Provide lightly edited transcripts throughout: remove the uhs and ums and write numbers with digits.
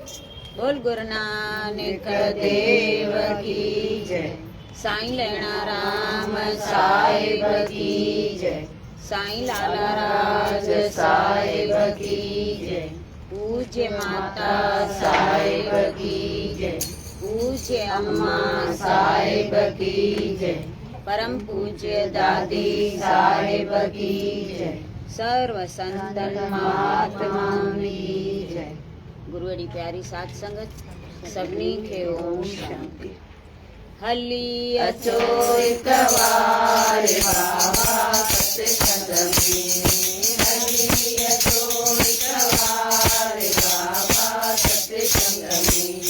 बोल गुरु नानक देव की जय। साईं लैणा राम साहिब की जय। साईं लाला राज साहिब की जय। पूज्य माता साहिब की जय। पूज्य अम्मा साहिब की जय। परम पूज्य दादी साहिब की जय। सर्व संतन महात्मा की जय। गुरुअड़ी प्यारी साध संगत सभिनी खे ओम शांति। हली अचो हिक बार बाबा सत्संग में। हली अचो हिक बार बाबा सत्संग में।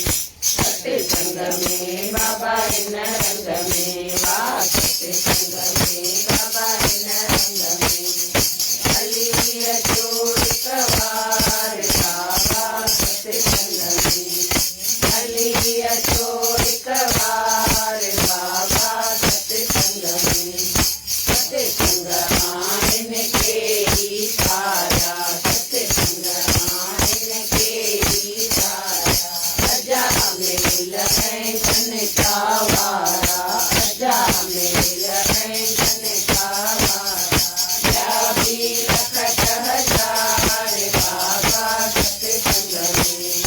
सत्संग में बाबा इन रंग में। वाह सत्संग में बाबा इन रंग में। हली अचो हिक बार बाबा सत्संग में। हली अचो हिक बार बाबा सत्संग में। सत्संग आइन के ही सारा। सत्संग आइन के ही सारा। अजा मिल है धन का वारा। अजा मिल है धन का वारा। या भी लखत हजार बाबा सत्संग में।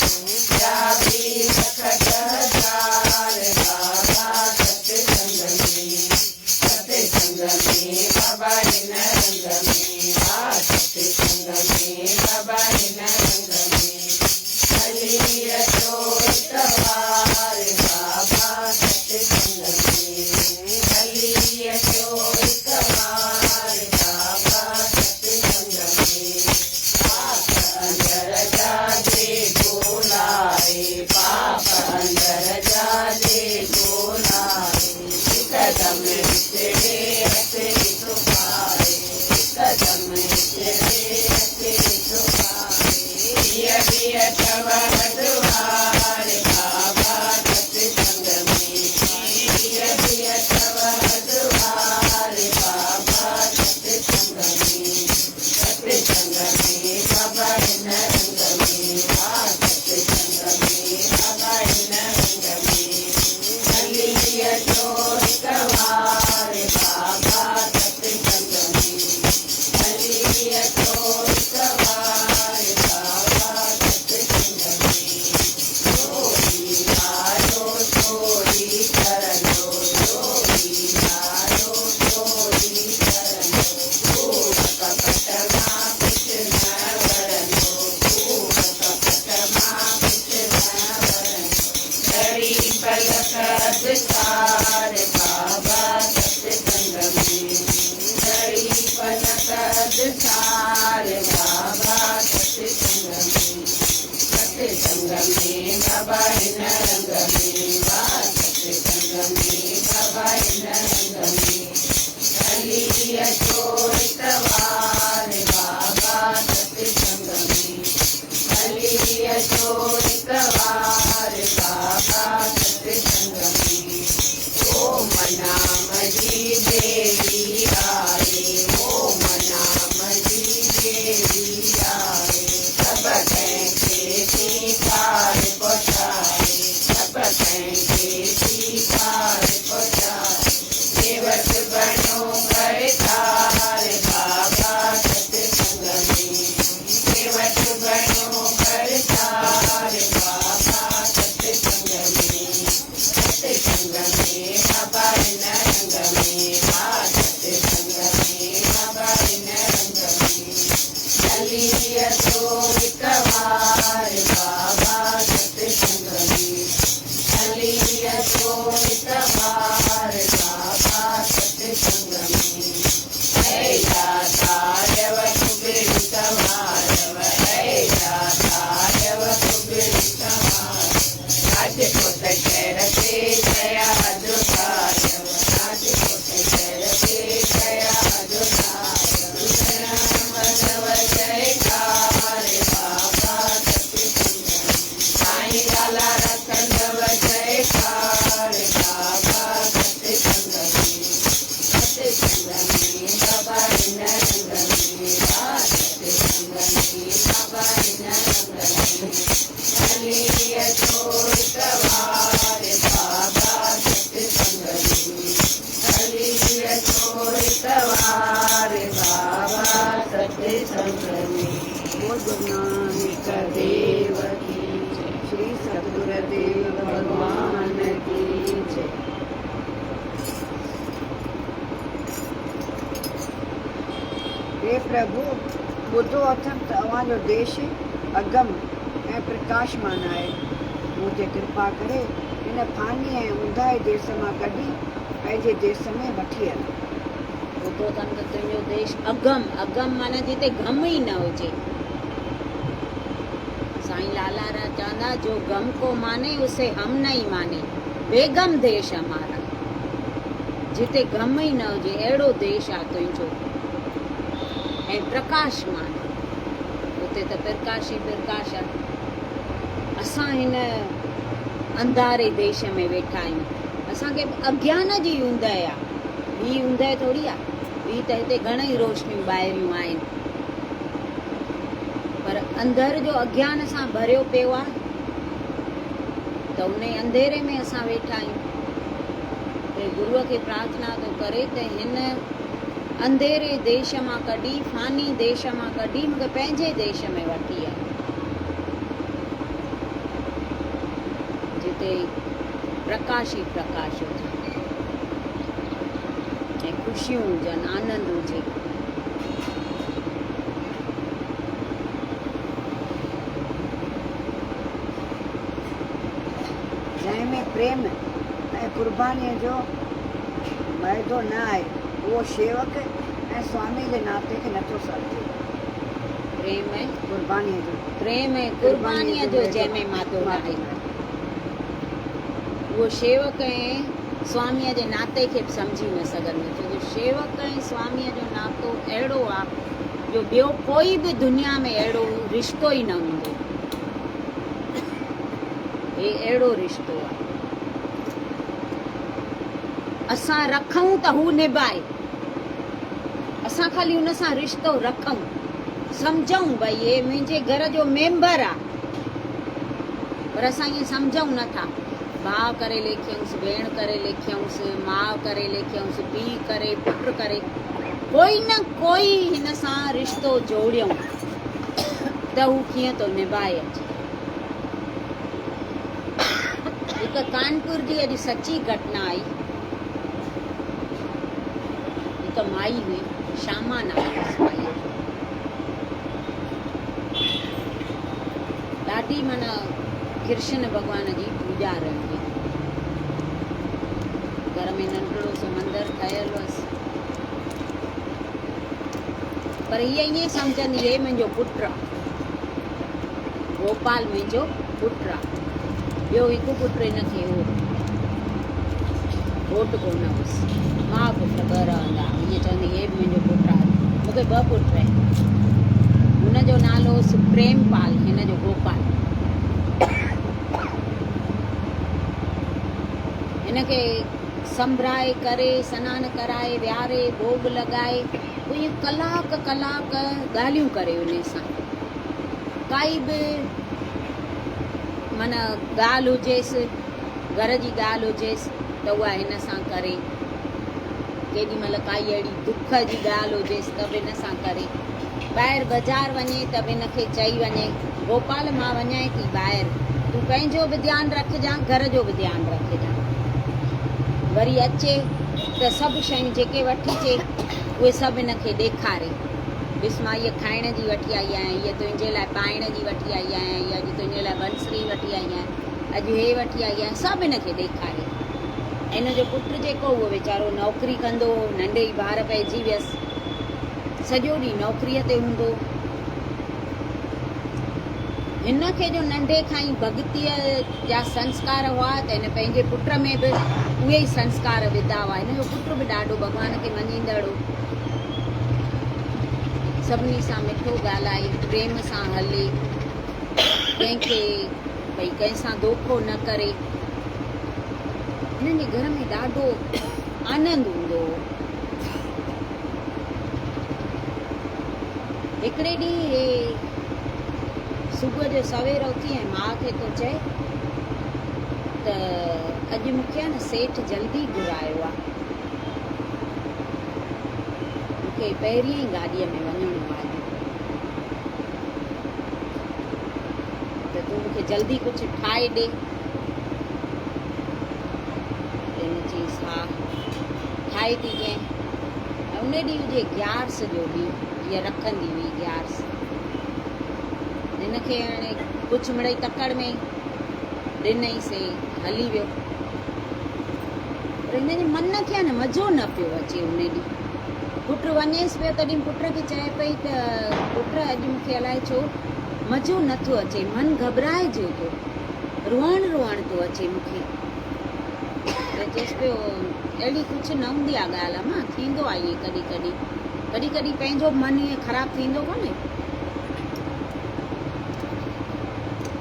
या भी लखत हजार बाबा सत्संग में। सत्संग में बाबा इन रंग में। आ सत्संग में बाबा इन रंग में। हली अचो हिक बार बाबा सत्संग में। हली अचो हिक बार बाबा सत्संग में। पाप अंदर जाजे बोलाए। पाप अंदर जाजे बोलाए। कदम बिछड़े हथे सुखाए। कदम बिछड़े हथे सुखाए। बिय ठवर द्वार बाबा सत्संग में। बिय ठवर द्वार बाबा सत्संग में। सत्संग में बाबा इन रंग में। आ सत्संग में बाबा इन रंग में। हली अचो हिक बार बाबा सत्संग में। हली अचो हिक बार बाबा सत्संग में। चोरी मारो चोरी कर लो। चोरी मारो चोरी कर लो। कूड़ कपट मां कुछ न वरनो। कूड़ कपट मां कुछ न वरनो। गरीब लखत सार बाबा सत्संग में। गरीब लखत सार बाबा सत्संग में। सत्संग में बाबा इन रंग में। वाह सत्संग में बाबा इन रंग में। हली अचो हिक बार बाबा सत्संग में। हली अचो हिक बार बाबा सत्संग में। ओम नाम जी देवी आए। ओम नाम जी देवी आए। सब कहेंगे पार पहुँचाए। सब कहेंगे पार पहुँचाए। सेवक बनो करतार बाबा सत्संग में। सेवक बनो करतार बाबा सत्संग में। सत्संग में बाबा इन रंग में। आ सत्संग में बाबा इन रंग में। हली अचो हिक बार बाबा सत्संग में। हली अचो हिक बार बाबा सत्संग में। है दातारव कुबेर समारव। है दातारव कुबेर समारव। राजकोट शहर से गया जुटारव। राजकोट शहर से गया जुटारव। माधव जयकार बाबा सत्संग हलिय छोड़ सवार बाबा सत्संग में, हलिय छोड़ सवार बाबा सत्संग में। बोल गुरु नानक देव की जय, श्री सतगुरुदेव भगवान की जय। हे प्रभु, ॿुधो अथमि तव्हांजो देश अगम ऐं प्रकाशमान आहे। मूं ते कृपा करे हिन फानी ऐं ऊंदाहे देश मां कढी पंहिंजे देश में वठी हल। ॿुधो अथमि त तुंहिंजो देश अगम, अगम माना जिते गम ई न हुजे। साईं लालारा चवंदा, जो गम को माने उसे हम नहीं माने, बेगम देश हमारा। जिते गम ई न हुजे अहिड़ो देश आहे तुंहिंजो ऐं प्रकाशमान, उते त प्रकाश ई प्रकाश आहे। असां हिन अंधारे देश में वेठा आहियूं, असांखे अज्ञान जी ऊंदहि आहे। ॿी ऊंदहि थोरी आहे, ॿी त हिते घणेई रोशनियूं ॿाहिरियूं आहिनि, पर अंदर जो अज्ञान सां भरियो पियो आहे, त उन अंधेरे में असां वेठा आहियूं। ते गुरूअ खे प्रार्थना थो करे त हिन अंधेरे देश मां कढी, फानी देश मां कढी मूंखे पंहिंजे देश में वठी आहे, जिते प्रकाश ई प्रकाश हुजे ऐं ख़ुशियूं हुजनि, आनंद हुजे। जंहिंमें प्रेम ऐं कुर्बानीअ जो वाइदो न आहे, उहो शेवक ऐं स्वामी जे नाते खे नथो सम्झे। प्रेम ऐं कुर्बानीअ जो, प्रेम ऐं कुर्बानीअ जो जंहिंमें मातो आहे, उहो शेवक ऐं स्वामीअ जे नाते खे बि सम्झी न सघंदो। छो जो शेवक ऐं स्वामीअ जो नातो अहिड़ो आहे जो ॿियो कोई बि दुनिया में अहिड़ो रिश्तो ई न हूंदो। हे अहिड़ो रिश्तो आहे, असां रखूं त हू निभाए। असां ख़ाली हुन सां रिश्तो रखूं, सम्झूं भई हे मुंहिंजे घर जो मेंबर आहे, पर असां ईअं सम्झूं नथा। भाउ करे लेखियऊंसि, भेण करे लेखियऊंसि, माउ करे लेखियऊंसि, पीउ करे, पुट करे, कोई न कोई हिन सां रिश्तो जोड़ियऊं त हू कीअं थो निभाए अचे। हिकु कानपुर जी अॼु सची घटना आई। हिकु माई हुई, श्यामा नाम माई, ॾाढी माना कृष्ण भॻवान जी पूॼा रहंदी। घर में नंढड़ो सो मंदरु ठहियलु हुअसि, पर हीअ ईअं सम्झंदी हे मुंहिंजो पुटु आहे, गोपाल मुंहिंजो पुटु आहे। ॿियो हिकु पुटु हिनखे हो घोटु कोन हुअसि, माउ पुटु ॿ रहंदा। ईअं चवंदी हे बि मुंहिंजो पुटु आहे, मूंखे ॿ पुट आहिनि। हुनजो नालो हुअसि प्रेमपाल, हिनजो गोपाल। हिनखे संभराए करे, सनानु कराए, विहारे, भोग लॻाए, पोइ ईअं कलाक कलाक ॻाल्हियूं करे उन सां। काई बि माना ॻाल्हि हुजेसि, घर जी ॻाल्हि हुजेसि त उहा हिन सां करे। केॾीमहिल काई अहिड़ी दुख जी ॻाल्हि हुजेसि त बि हिन सां करे। ॿाहिरि बाज़ारि वञे त बि हिनखे चई वञे, गोपाल मां वञां थी ॿाहिरि, तूं पंहिंजो बि ध्यानु रखजांइ, घर जो बि ध्यानु रखजांइ। वरी अचे त सभु शयूं जेके वठी अचे उहे सभु हिनखे ॾेखारे। ॾिस मां इहा खाइण जी वठी आई आहियां, हीअ तुंहिंजे लाइ पाइण जी वठी आई आहियां, हीअ अॼु तुंहिंजे लाइ बंसरी वठी आई आहियां, अॼु हे वठी आई आहियां, सभु हिनखे ॾेखारे। ऐं हिनजो पुटु जेको उहो वीचारो नौकिरी कंदो हो, नंढे ई ॿार पइजी वियसि, सॼो ॾींहुं नौकिरीअ ते हूंदो। हिनखे जो नंढे खां ई भॻतीअ जा संस्कार हुआ त हिन पंहिंजे पुट में बि उहे ई संस्कार विधा हुआ। हिनजो पुटु बि ॾाढो भॻवान खे मञींदड़ हो, सभिनी सां मिठो ॻाल्हाए, प्रेम सां हले, कंहिंखे भई कंहिं सां धोखो न करे। हिननि जे घर में ॾाढो आनंद हूंदो हो। हिकिड़े ॾींहुं सुबुह जो सवेर उथी ऐं माउ खे थो चए त अॼु मूंखे आहे न सेठ जल्दी घुरायो आहे, मूंखे पहिरीं ई गाॾीअ में वञिणो आहे, त तूं मूंखे जल्दी कुझु ठाहे ॾे। चईंसि हा ठाहे थी ॾियां। उन ॾींहुं हुजे ग्यारस जो ॾींहुं, हीअ रखंदी हुई ग्यारस। हिनखे हाणे कुझु मिड़ई तकड़ में ॾिनईंसि, हली वियो। पर हिनजे मन खे आहे न मज़ो न पियो अचे। उन ॾींहुं पुटु वञेसि पियो, तॾहिं पुट खे चए पई त पुट अॼु मूंखे अलाए छो मज़ो नथो अचे, मन घबराइजे थो, रोअण थो अचे मूंखे। त चएसि पियो अहिड़ी कुझु न हूंदी आहे ॻाल्हि, अम्मा थींदो आहे ईअं कॾहिं कॾहिं पंहिंजो मन ईअं ख़राबु थींदो कोन्हे।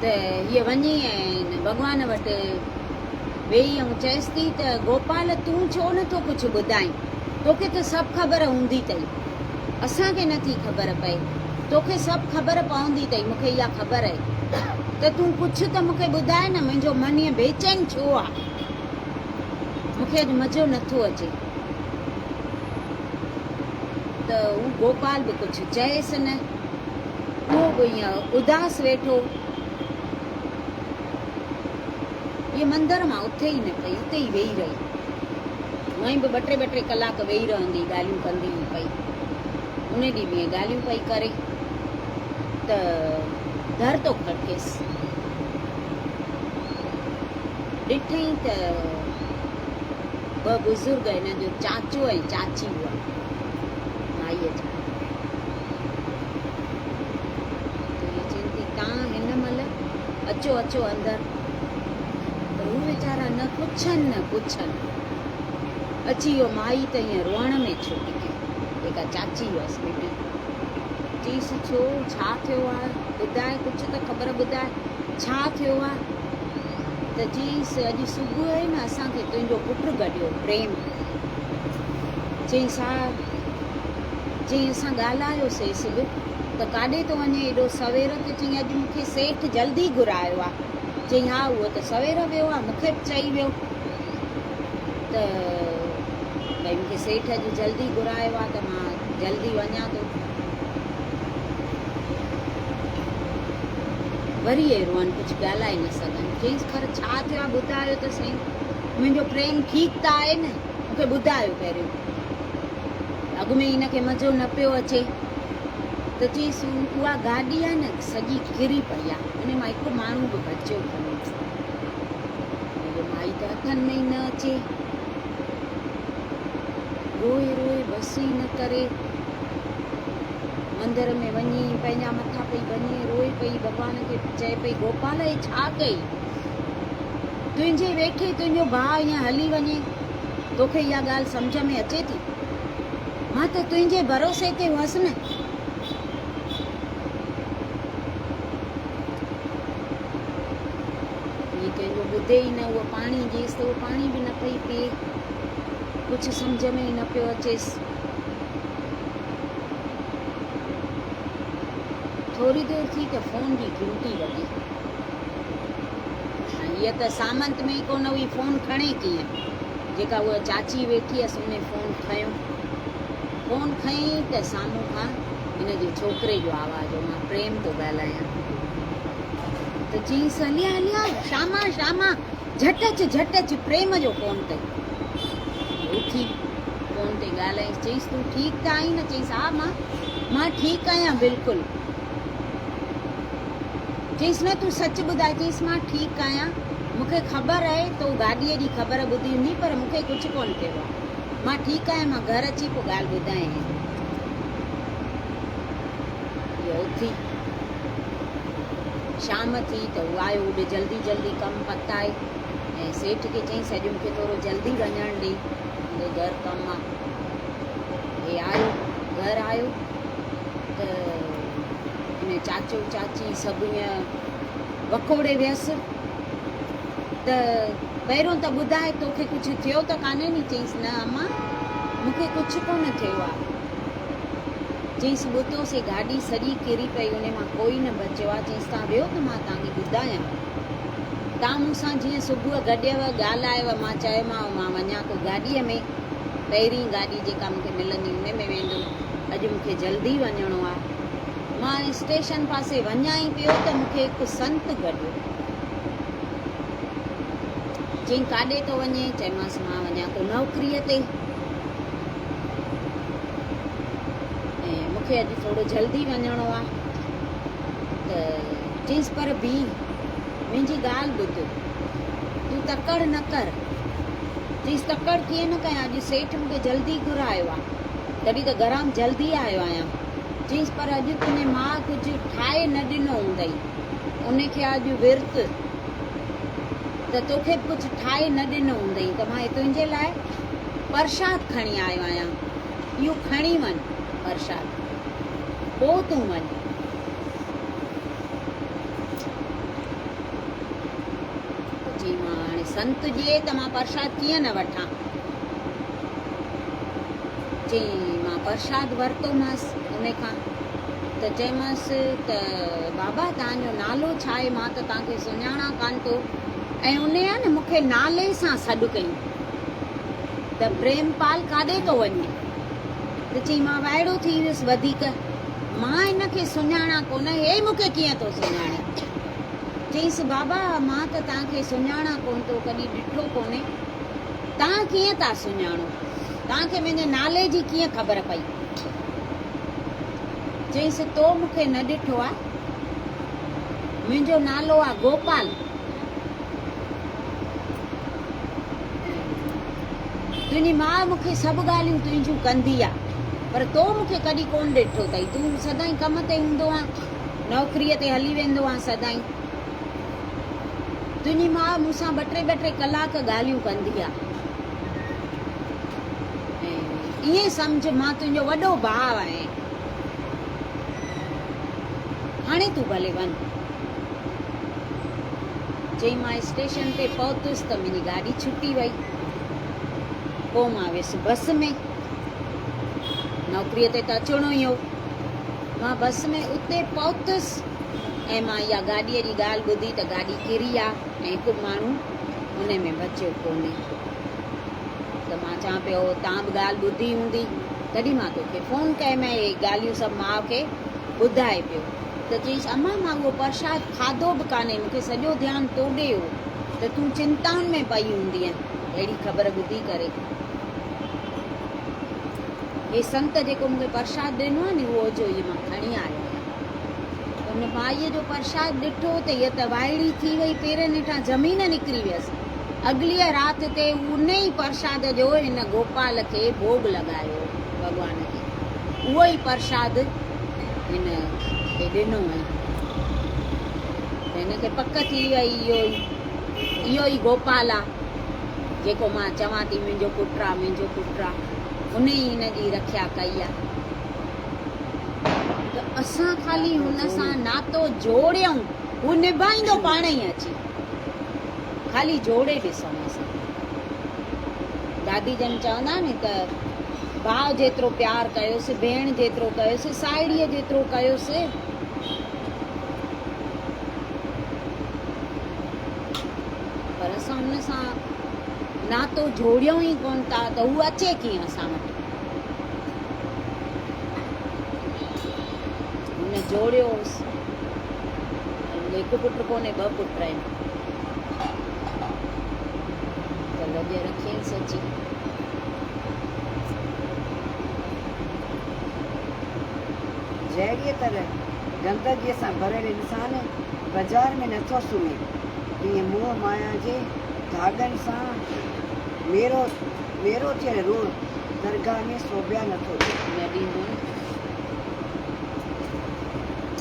त हीअ वञी ऐं भॻवान वटि वेही ऐं चएसि थी त गोपाल तूं छो नथो कुझु ॿुधाईं, तोखे त सभु ख़बर हूंदी अथई, असांखे नथी ख़बर पए, तोखे सभु ख़बर पवंदी अथई, मूंखे इहा ख़बर आहे, त तूं कुझु त मूंखे ॿुधाए न, मुंहिंजो मन ईअं बेचैन छो आहे, मूंखे अॼु मज़ो नथो अचे। त हू गोपाल बि कुझु चएसि न, उहो बि ईअं उदास वेठो। इहे मंदर मां उथे ई न पई, उते ई वेही रही। उअई बि ॿ टे कलाक वेही रहंदी, ॻाल्हियूं कंदी हुई पई। उन ॾींहुं बि ॻाल्हियूं पई करे त दर थो खड़केसि। ॾिठई त ॿ बुज़ुर्ग, हिन जो चाचो ऐं चाची हुआ, माईअ जा। चवनि थी तव्हां हिन महिल अचो अचो अंदरि। हू वीचारा न पुछनि अची वियो। माई त ईअं रोअण में छुटी गई, जेका चाची हुअसि बेटी। चईसि छो, छा थियो आहे, ॿुधाए कुझु त ख़बर ॿुधाए, छा थियो आहे। त चईसि अॼु सुबुह आहे न असांखे तुंहिंजो पुटु गॾियो प्रेम। चईसि हा। चईं असां ॻाल्हायोसीं बि त काॾे थो वञे एॾो सवेर ते। चईं अॼु मूंखे सेठ जल्दी घुरायो आहे। चईं हा उहो त सवेर वियो आहे, मूंखे बि चई वियो त भई मूंखे सेठ अॼु जल्दी घुरायो आहे त मां जल्दी वञा थो। वरी ये रोअन, कुझु ॻाल्हाए न सघनि। चईंसि पर छा थियो आहे ॿुधायो त सही, मुंहिंजो प्रेम ठीकु त आहे न, मूंखे ॿुधायो पहिरियों। अॻु में हिनखे मज़ो न पियो अचे त चईसि उहा गाॾी आहे न सॼी किरी पई आहे, उन मां हिकु माण्हू बि बचियो कोन्हे। माई त हथनि में ई न अचे, रोए बस ई न करे मंदर में वञी पंहिंजा मथां पई वञे, रोए पई, भॻवान खे चए पई गोपाल हे छा कई, तुंहिंजे वेठे तुंहिंजो भाउ ईअं हली वञे, तोखे इहा ॻाल्हि सम्झ में अचे थी? मां त तुंहिंजे भरोसे ते हुअसि न। कंहिंजो ॿुधे ई न। उहो पाणी जेसि त उहो पाणी बि न पई पिए, कुझु सम्झ में ई न पियो अचेसि। थोरी देरि थी त फोन जी घंटी वॼी। हीअ त सामंत में ई कोन हुई, फोन खणे कीअं? जेका उहा चाची वेठी हुअसि उन फोन खयो। फोन खयईं त साम्हूं खां हिन जे छोकिरे जो आवाज़ हो, मां प्रेम थो ॻाल्हायां। त चईंसि हलिया श्यामा झट अच, प्रेम जो फोन अथई। उथी फोन ते ॻाल्हाईंसि। चईंसि तूं ठीकु त आहीं न? चईंसि हा मां ठीकु आहियां बिल्कुलु। चईंसि न तूं सच ॿुधाए। चईंसि मां ठीकु आहियां, मूंखे ख़बर आहे तो गाॾीअ जी ख़बर ॿुधी हूंदी, पर मूंखे कुझु कोन थियो आहे, मां ठीकु आहियां, मां घर अची पोइ ॻाल्हि ॿुधायां। इहो उथी शाम थी त हू आयो, होॾे जल्दी कमु पताए ऐं सेठ खे चईंसि अॼु मूंखे थोरो जल्दी वञणु ॾे, मुंहिंजो घरु कमु आहे। हे आयो, घरु आयो त हिन चाचो चाची सभु ईअं वकोड़े वियसि त पहिरियों त ॿुधाए तोखे कुझु थियो त कान्हे नी? चईंसि न अम्मा मूंखे कुझु कोन थियो आहे। चईंसि ॿुधोसीं गाॾी सॼी किरी पई, उन मां कोई न बचियो आहे। चईंसि तव्हां वियो त मां तव्हांखे ॿुधायां, तव्हां मूंसां जीअं सुबुह गॾियव ॻाल्हायव, मां चयोमांव मां वञा थो गाॾीअ में, पहिरीं गाॾी जेका मूंखे मिलंदी उन में वेंदुमि, अॼु मूंखे जल्दी वञिणो आहे। मां स्टेशन पासे वञा ई पियो त मूंखे हिकु संत गॾियो। चईं काॾे थो वञे? चयोमांसि मां वञा थो नौकरीअ ते, ऐं मूंखे अॼु थोरो जल्दी वञिणो आहे। त चईंसि पर बी मुंहिंजी ॻाल्हि ॿुध, तूं तकड़ न कर। चईंसि तकड़ कीअं न कयां, अॼु सेठ मूंखे जल्दी घुरायो आहे, तॾहिं त घर में जल्दी आयो आहियां। चईंसि पर अॼु तुंहिंजी माउ कुझु ठाहे न ॾिनो हूंदई, उनखे अॼु विर्त, त तोखे कुझु ठाहे न ॾिनो हूंदई, त मां तुंहिंजे लाइ प्रसाद खणी आयो आहियां, इहो खणी वञ प्रसाद, पोइ तूं वञ। चई मां हाणे संत जे त मां प्रसाद कीअं न वठां। चई मां प्रसाद वरितोमांसि उन खां, त चयोमांसि त बाबा तव्हांजो नालो छा आहे, मां त तव्हांखे सुञाणा कान थो। ऐं उन आहे न मूंखे नाले सां सॾु कई, त प्रेमपाल काॾे थो वञे? त चई मां वाइड़ो थी वियुसि वधीक, मां हिनखे सुञाणा कोन, हे मूंखे कीअं थो सुञाणे। चईंसि बाबा मां त तव्हांखे सुञाणा कोन थो, कॾहिं ॾिठो कोन्हे, तव्हां कीअं था सुञाणो, तव्हांखे मुंहिंजे नाले जी कीअं ख़बर पई? चईंसि तो मूंखे न ॾिठो आहे, मुंहिंजो नालो आहे गोपाल। तुंहिंजी माउ मूंखे सभु ॻाल्हियूं तुंहिंजियूं कंदी आहे, पर तो मूंखे कॾहिं कोन ॾिठो अथई, तूं सदाईं कम ते हूंदो आहे, नौकरीअ ते हली वेंदो आहे सदाईं। तुंहिंजी माउ मूंसां ॿ टे कलाक ॻाल्हियूं कंदी आहे, ईअं सम्झ मां तुंहिंजो वॾो भाउ आहियां, हाणे तूं भले वञ। चई मां स्टेशन ते पहुतुसि त मुंहिंजी गाॾी छुटी वई, पोइ मां वियसि बस में, नौकरीअ ते त अचिणो ई हो। मां बस में उते पहुतुसि ऐं मां इहा गाॾीअ जी ॻाल्हि ॿुधी त गाॾी किरी आहे ऐं हिकु माण्हू उन में बचियो कोन्हे। त मां चवां पियो तव्हां बि ॻाल्हि ॿुधी हूंदी, तॾहिं मां तोखे फ़ोन कयोमांइ, इहे ॻाल्हियूं सभु माउ खे ॿुधाए पियो। त चईसि अम्मा मां उहो प्रसाद खाधो बि कान्हे, मूंखे सॼो ध्यानु तोॾे हो, त तूं चिंताउनि में पई हूंदीअ अहिड़ी ख़बर ॿुधी करे। हे संत जेको मूंखे प्रसाद ॾिनो आहे नी, उहो जो इहो मां खणी आयो आहियां। उन माईअ जो प्रसाद ॾिठो त हीअ त वाइड़ी थी वई, पेरनि हेठां ज़मीन निकिरी वियसि। अॻिलीअ राति ते उन ई प्रसाद जो हिन गोपाल खे भोग लॻायो भॻवान खे, उहो ई प्रसाद हिन खे ॾिनो हुई। हिनखे पक थी वई इहो ई गोपाल आहे जेको मां चवां थी मुंहिंजो पुटु आहे, मुंहिंजो पुटु आहे, उन ई हिन जी रक्षा कई आहे। त असां ख़ाली हुन सां नातो जोड़ियऊं, हू निभाईंदो पाण ई अची, ख़ाली जोड़े ॾिसूं असां। दादी जन चवंदा नी त भाउ जेतिरो प्यारु कयोसि, भेण जेतिरो कयोसि, साहेड़ीअ जेतिरो कयोसि, पर असां हुन सां नातो जोड़ियूं ई कोन था, त हू अचे कीअं असां वटि? हुन जोड़ियोसि, हिकु पुटु कोन्हे, 2 पुट आहिनि, त लॻे रखेसि अची। जहिड़ीअ तरह गंदगीअ सां भरियल इंसान बाज़ार में नथो सुम्हे, तीअं मोह माया जे धागनि सां मेरो थियल रूह दरगाह में सोभिया नथो न ॾींदो।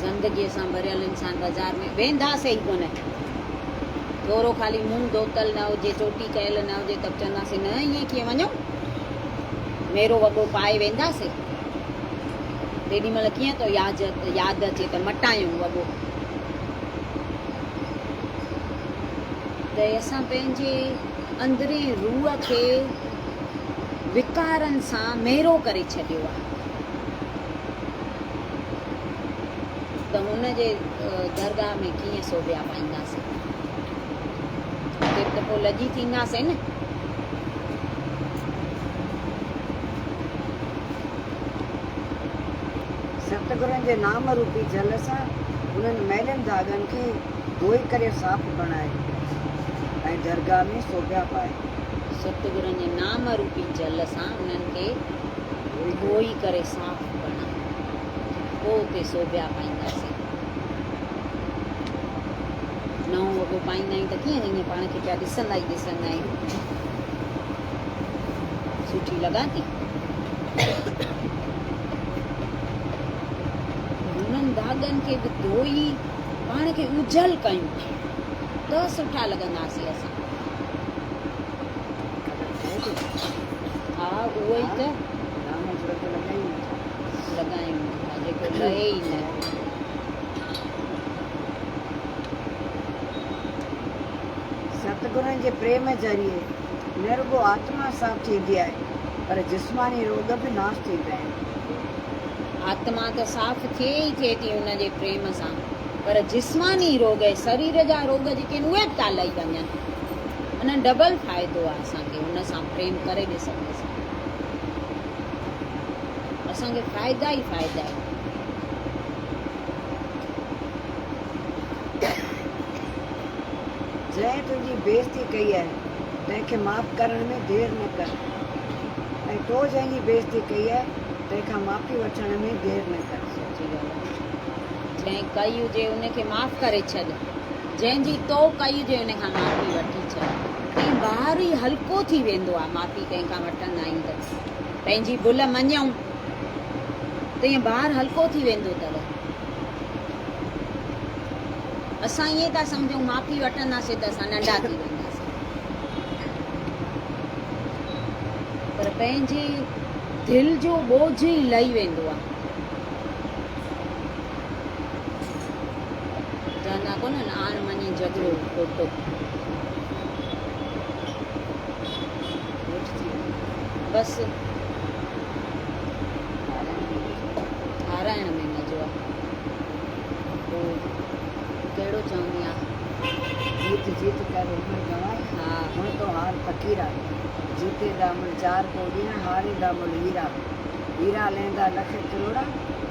गंदगीअ सां भरियल इंसान बाज़ार में वेंदासीं ई कोन, थोरो ख़ाली मुंहुं धोतल न हुजे, चोटी कयल न हुजे, त चवंदासीं न ईअं कीअं वञूं, मेरो वॻो पाए वेंदासीं। तेॾी महिल कीअं थो यादि अचे त मटायूं वॻो। त असां पंहिंजे अंदरे रूह खे विकारनि सां मेरो करे छॾियो आहे। उनजे दरगाह में कीअं सोभिया पाईंदासीं? त पोइ लॼी थींदासीं न। सतगुरनि जे नाम रूपी जल सां उन्हनि मैलनि धागनि खे धोई करे साफ़ बणाए ऐं दरगाह में सोभिया पाए। सतगुरनि जे नाम रूपी जल सां उन्हनि खे धोई करे साफ़ बणाए पोइ उते सोभिया पाईंदासीं। नओं वॻो पाईंदा आहियूं त कीअं ईअं पाण खे पिया ॾिसंदा आहियूं, सुठी लॻा थी। हुननि धागनि खे बि धोई पाण खे उजल कयूं त सुठा लॻंदासीं असां। हा उहो ई त नाम जो लॻायूं था जेको लहे ई न। सतगुरनि जे प्रेम ज़रिए न रुॻो आत्मा साफ़ थींदी आहे पर जिस्मानी रोग बि नाश थींदा आहिनि। आत्मा त साफ़ थिए ई थिए थी उनजे प्रेम सां, पर जिस्मानी रोग ऐं शरीर जा रोग जेके आहिनि उहे बि था लही वञनि। अञा डबल फ़ाइदो आहे असांखे हुन सां प्रेम करे ॾिसण सां। असांखे फ़ाइदा ई फ़ाइदा आहिनि। जंहिं तुंहिंजी बेइज़ती कई आहे तंहिंखे माफ़ करण में देरि न कर, ऐं तो जंहिंजी बेइज़ती कई आहे तंहिंखां माफ़ी वठण में देरि न कर। सची ॻाल्हि आहे। जंहिं कई हुजे उनखे माफ़ करे छॾ, जंहिंजी तो कई हुजे उनखां माफ़ी वठी छॾ। कंहिं ॿार ई हल्को थी वेंदो आहे माफ़ी कंहिंखां वठंदा आहियूं त। पंहिंजी भुल मञूं त ईअं ॿार हल्को थी वेंदो अथव। असां ईअं था सम्झूं माफ़ी वठंदासीं त असां नंढा थी वेंदासीं, पर पंहिंजे दिलि जो बोझ ई लही वेंदो आहे। चवंदा कोन आण मञी झगड़ो खोटो। बसि हाराइण में मज़ो आहे। पोइ कहिड़ो चवंदी आहे? जीत जीत कर उमिरि गवाए, हा हुण तो हार फ़क़ीरा, जीते दामन चार कोड़ियां, हारे दामुल हीरा, हीरा लहंदा लख करोड़ा,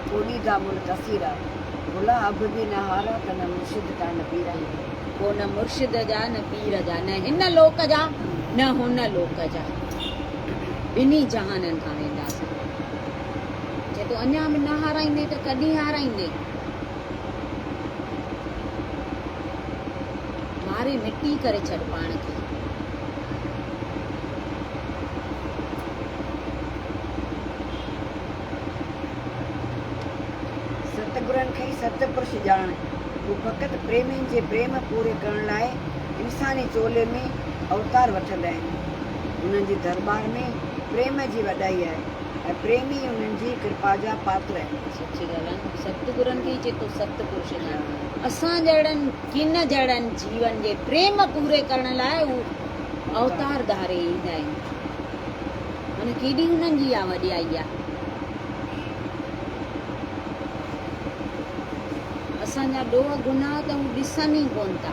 कोड़ी दामुल तसीरा, भुला अब बि न हारा त न मुर्शिद का न पीरा। को न मुर्शिद जा न पीर जा, न हिन लोक जा न हुन लोक जा, ॿिन्ही जहाननि खां वेंदासीं। जे तूं अञा बि न हाराईंदे त कॾहिं हाराईंदे? मारे मिटी करे छॾ पाण खे। सतगुरनि खे ई सतपुरुष ॼाण, हू फ़क़ति प्रेमियुनि जे प्रेम पूरे करण लाइ इंसानी चोले में अवतार वठंदा आहिनि। हुननि जी दरबार में प्रेम जी वॾाई आहे ऐं प्रेमी उन्हनि जी कृपा जा पात्र आहिनि। सची ॻाल्हि आहे। सतगुरनि खे ई चए थो सतपुरुष ॼाण। असां जहिड़नि किन जहिड़नि जीवन जे प्रेम पूरे करण लाइ हू अवतार धारे ईंदा आहिनि। माना केॾी हुननि जी आहे वॾियाई आहे। असांजा ॾोह गुनाह त हू ॾिसनि ई कोन था।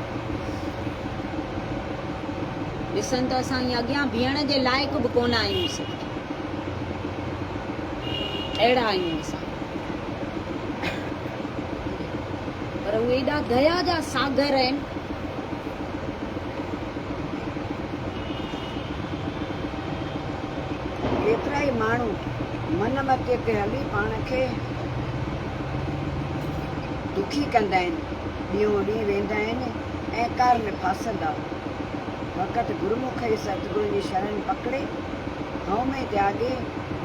ॾिसनि त असां ईअं अॻियां बीहण जे लाइक़ु बि कोन आहियूं। अहिड़ा आहियूं असां। पर उहे एॾा दया जा सागर आहिनि। केतिरा ई माण्हू मन मथे ते हली पाण खे दुखी कंदा आहिनि, ॾींहों ॾींहुं वेंदा आहिनि ऐं कार में फासंदा। फ़क़ति गुरुमुख ई सतगुरु जी शरण पकड़े हऊ में त्यागे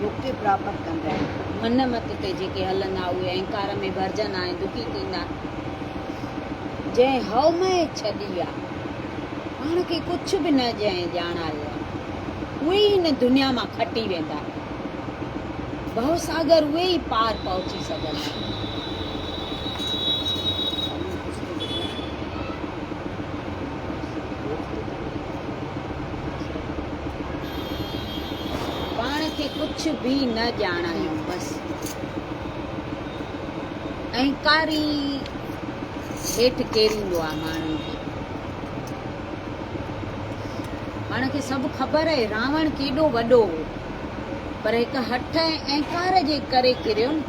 मुक्ति प्राप्त कंदा आहिनि। मन मत ते जेके हलंदा उहे अहंकार में भरजंदा ऐं दुखी थींदा। जंहिं हव में छॾी आहे, पाण खे कुझु बि न जंहिं ॼाणायो आहे, उहे ई हिन दुनिया मां खटी वेंदा। भवसागर उहे ई पार पहुची सघंदा। पाण खे कुझु बि न ॼाणायूं, बसि अहंकारी हेठि केरींदो आहे माण्हुनि खे। पाण खे सभु ख़बर आहे रावण केॾो वॾो हो, पर हिकु हठ ऐं अहंकार जे करे किरियो न।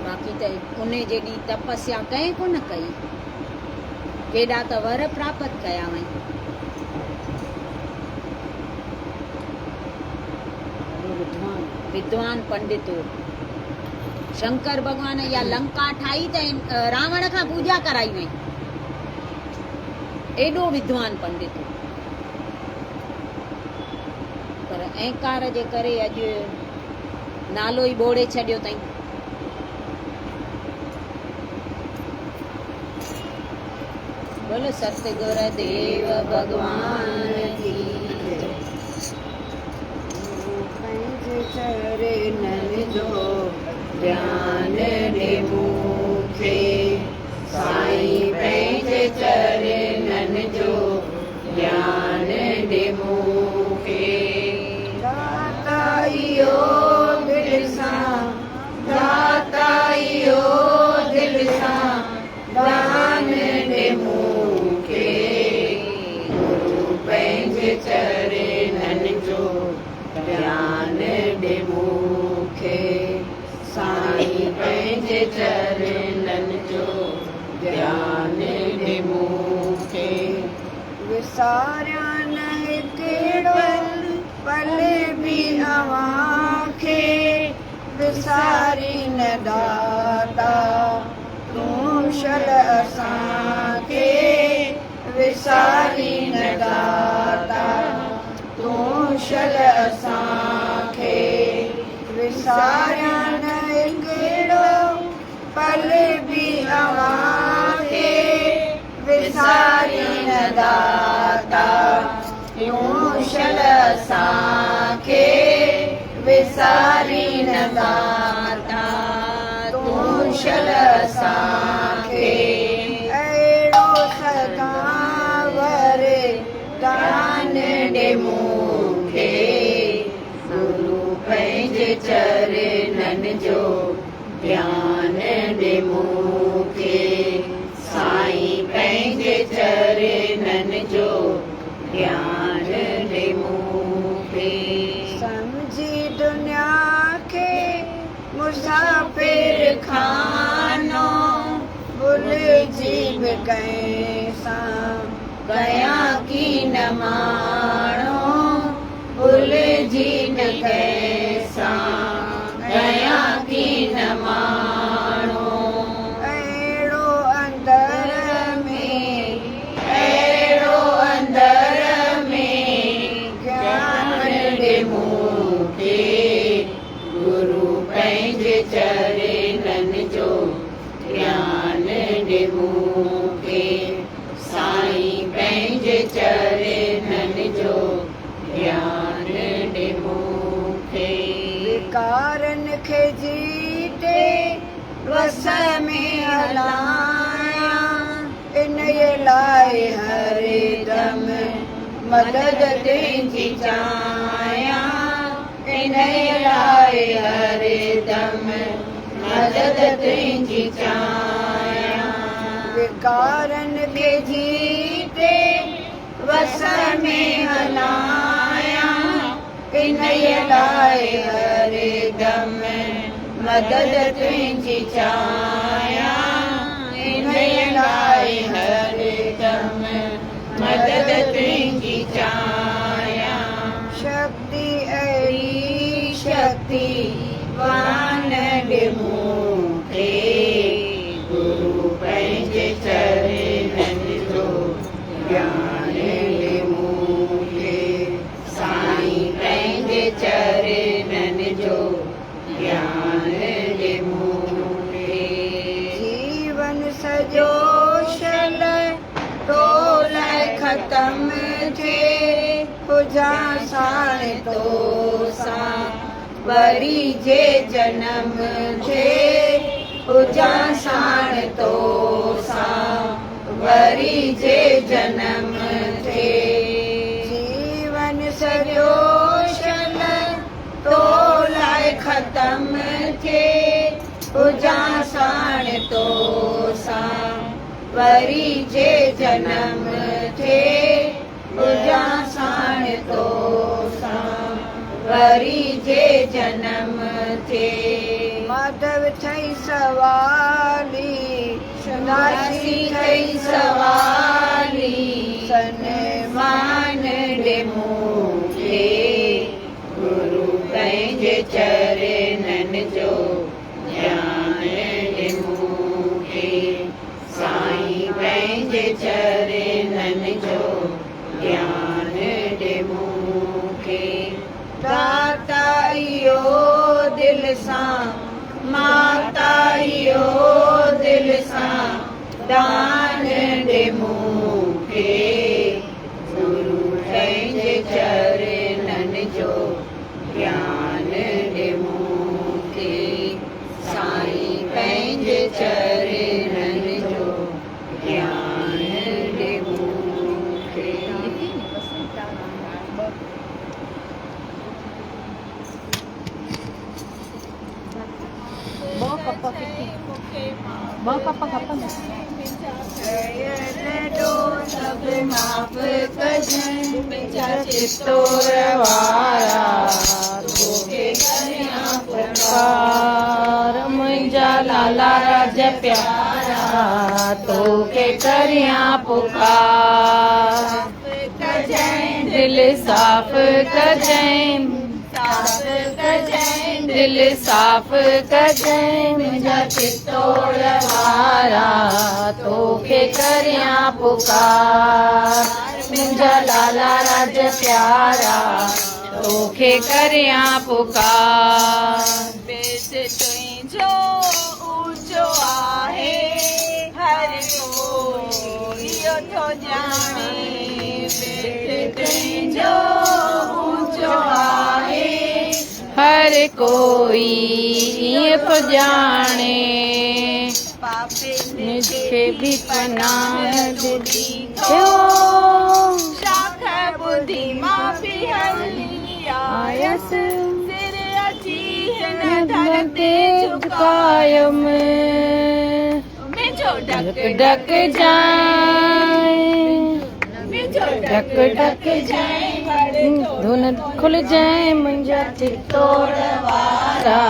बाक़ी त उन जेॾी तपस्या कंहिं कोन कई, केॾा त वर प्राप्त कया हुई। विद्वान पंडित हो। शंकर भगवान या लंका ठाही त रावण खां पूजा कराई वई, एॾो विद्वान पंडित हो। पर अहंकार जे करे अॼु नालो ई ॿोड़े छॾियो अथई। बोलो सतगुर देव भगवान की चरणन जो ध्यान ॾे मूंखे, साईं पंहिंजे चरणन जो ध्यान ॾे मूंखे। दाता इहो दिलि सां, दाता इहो दिलि सां दान ॾे मूंखे। गुरु पंहिंजे चरणन जो ध्यान ॾे मूंखे, साईं पंहिंजे चरणन जो ध्यान ॾे मूंखे। विसारिया न हिकिड़ो पल बि अव्हां खे, विसारी न दाता तूं शल असांखे, विसारी न दाता तूं शल असांखे। विसारिया न हिकिड़ो पल बि अव्हां खे, विसारी न दाता तूं शल असांखे, विसारी न दाता तूं शल असांखे। अहिड़ो सदावर दान ॾे मूंखे, गुरु पंहिंजे चरणन जो ध्यान ॾे मूंखे, साईं पंहिंजे चरणन जो ध्यान ॾे मूंखे। समझी दुनिया खे मुसाफ़िर खानो, भुलिजी बि कंहिंसां कयां की न माणो, भुलिजी न कंहिंसां कयां की न माणो। अहिड़ो अंदर में, अहिड़ो अंदर में ज्ञान ॾे मूंखे, गुरु पंहिंजे चरणन जो ज्ञान ॾे मूंखे, साईं पंहिंजे चरणन जो ज्ञान ॾे मूंखे। विकारन खे जीते वस में हलायां, इन लाइ हरदम मदद तुंहिंजी चाहियां, इन लाइ हरदम मदद तुंहिंजी चाहियां। विकारन खे जीते वस में हलायां, इन लाइ हरदम मदद तुंहिंजी चाहियां, इन लाइ हरदम मदद तुंहिंजी चाहियां। शक्ति अहिड़ी शक्ति वान ॾे मूंखे, गुरु पंहिंजे चरणन जो ज्ञान ॾे मूंखे, साईं पंहिंजे चरणन जो ज्ञान ॾे मूंखे। जीवन सॼो शल तोल ख़तम थिए, हुजां साण तोसां वरी जे जनम थिए, हुजां साण तोसां वरी जे जनम थिए। जीवन सॼो शल तोल ख़तम थिए, हुजां साण तो वरी जे जन्म थे पूजा साण तो सां वरी जे जन्म थे माधव थई सवाली दासी थई सवाली सन्मान ॾे मूंखे गुरु पंहिंजे चरणनि जो ज्ञान ॾे मूंखे साईं पंहिंजे चरणनि जो ज्ञान ॾे मूंखे दाता इहो दिलि सां माता इहो दिलि सां दान ॾे मूंखे गुरु पंहिंजे चरणनि जो ज्ञान ॾे मूंखे साईं पंहिंजे चरणनि जो ज्ञान ॾे मूंखे सब माफ़ कजनि मुंहिंजा चितोर वारा तोखे करियां पुकार मुंहिंजा लाला राज प्यारा तोखे करियां पुकार कजनि दिलि साफ़ कजनि दिल साफ़ कजनि मुंहिंजा चितोड़ वारा तोखे करियां पुकार मुंहिंजा लाला राज प्यारा तोखे करियां पुकार बेस तुंहिंजो ऊंचो आहे हर कोई इहो थो ॼाणे बेस तुंहिंजो ऊंचो आहे हर कोई ईअं थो ॼाणे पापे बि पनाह ॾिनी शाख ॿुधी मां बि हली आयसि सिर अची हिन दर ते झुकायमि मुंहिंजो ढक ढक जाए ढक ढक जाए धुन खुल जाए मुंहिंजा चितोड़ वारा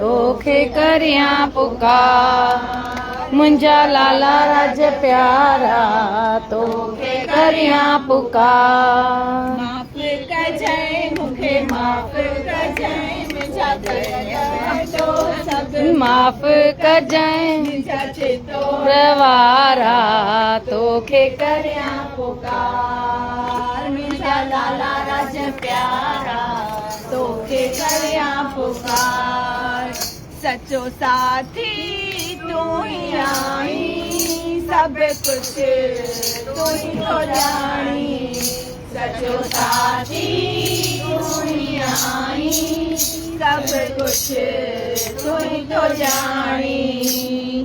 तोखे करियां पुकार मुंहिंजा लाला राज प्यारा तोखे करियां पुकार माफ़ कजाए मूंखे माफ़ कजाए माफ़ कजाए मुंहिंजा चितोड़ वारा तोखे करियां पुकार मुंहिंजा लाला राज प्यारा तोखे करियां पुकार सचो साथी तूं ही आई सब कुछ तूं ही तो जानी सचो साथी तूं ही आई सब कुछ तूं ही तो जानी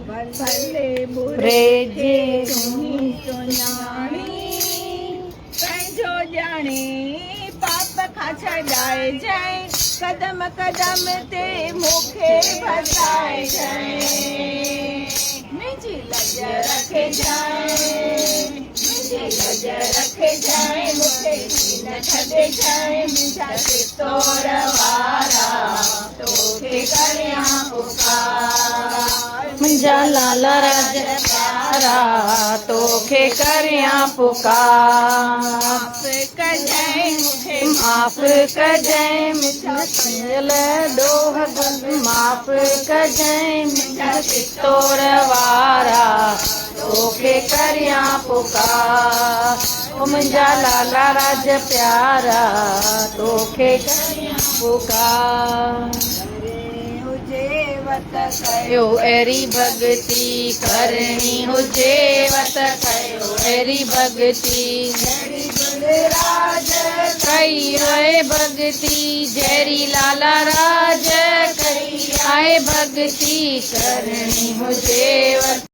भले बुरे जे तूं ही तो जानी पंहिंजो ॼाणे पाप खां छॾाए जाए कदम कदम ते मूंखे बचाए जाए मुंहिंजी लज रखे जाए मुंहिंजी लज रखे जाए मूंखे न छॾे जाए मुंहिंजा चितोड़ वारा तोखे करियां पुकार मुंहिंजा लाला राज प्यारा तोखे करियां पुकार माफ़ कजाए मुंहिंजा ॾोह माफ़ कजाए मुंहिंजा चितोड़ वारा तोखे करियां पुकार मुंहिंजा लाला राज प्यारा तोखे करियां पुकार कयो अहिड़ी भॻती करणी हुजेव त कयो अहिड़ी भॻती राज कई आहे भॻती जहिड़ी लाला राज कई आहे भॻती करणी हुजेव